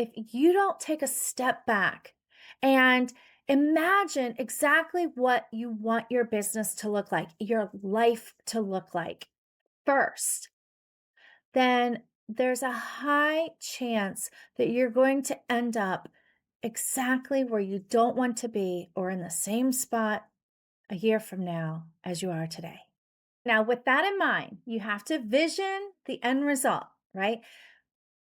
if you don't take a step back and imagine exactly what you want your business to look like, your life to look like first, then there's a high chance that you're going to end up exactly where you don't want to be or in the same spot a year from now as you are today. Now, with that in mind, you have to vision the end result, right?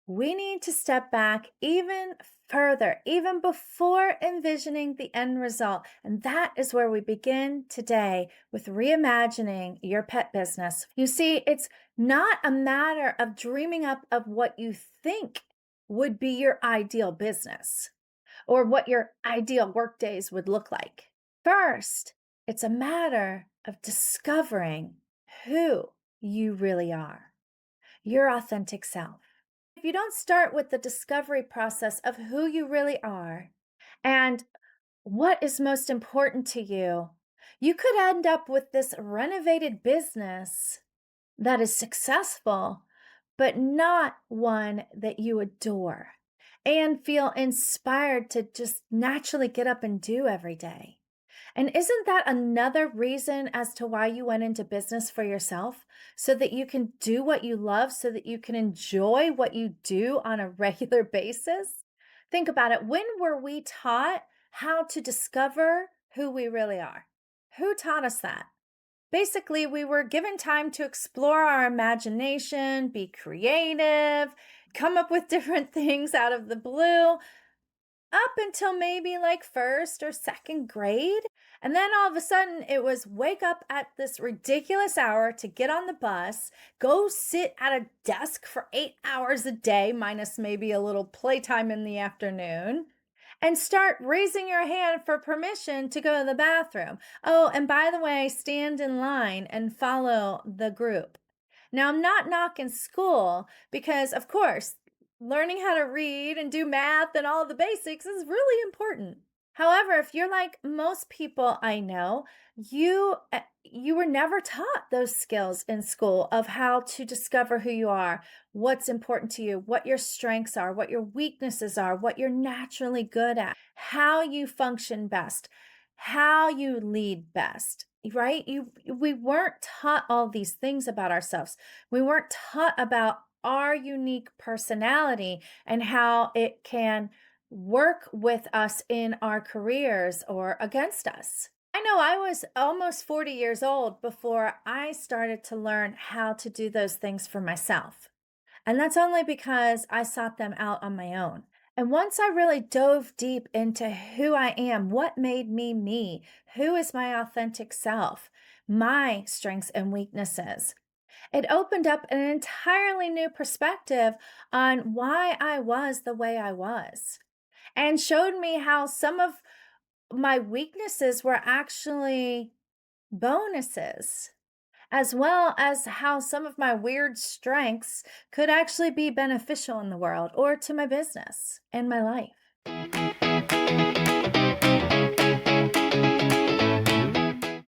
We need to step back even further, even before envisioning the end result. And that is where we begin today with reimagining your pet business. You see, it's not a matter of dreaming up of what you think would be your ideal business or what your ideal work days would look like. First, it's a matter of discovering who you really are, your authentic self. If you don't start with the discovery process of who you really are and what is most important to you, you could end up with this renovated business that is successful, but not one that you adore and feel inspired to just naturally get up and do every day. And isn't that another reason as to why you went into business for yourself? So that you can do what you love, so that you can enjoy what you do on a regular basis? Think about it. When were we taught how to discover who we really are? Who taught us that? Basically, we were given time to explore our imagination, be creative, come up with different things out of the blue up until maybe like first or second grade. And then all of a sudden, it was wake up at this ridiculous hour to get on the bus, go sit at a desk for 8 hours a day, minus maybe a little playtime in the afternoon, and start raising your hand for permission to go to the bathroom. Oh, and by the way, stand in line and follow the group. Now, I'm not knocking school because, of course, learning how to read and do math and all the basics is really important. However, if you're like most people I know, you were never taught those skills in school of how to discover who you are, what's important to you, what your strengths are, what your weaknesses are, what you're naturally good at, how you function best, how you lead best, right? We weren't taught all these things about ourselves. We weren't taught about our unique personality and how it can work with us in our careers or against us. I know I was almost 40 years old before I started to learn how to do those things for myself. And that's only because I sought them out on my own. And once I really dove deep into who I am, what made me me, who is my authentic self, my strengths and weaknesses, it opened up an entirely new perspective on why I was the way I was and showed me how some of my weaknesses were actually bonuses, as well as how some of my weird strengths could actually be beneficial in the world or to my business and my life.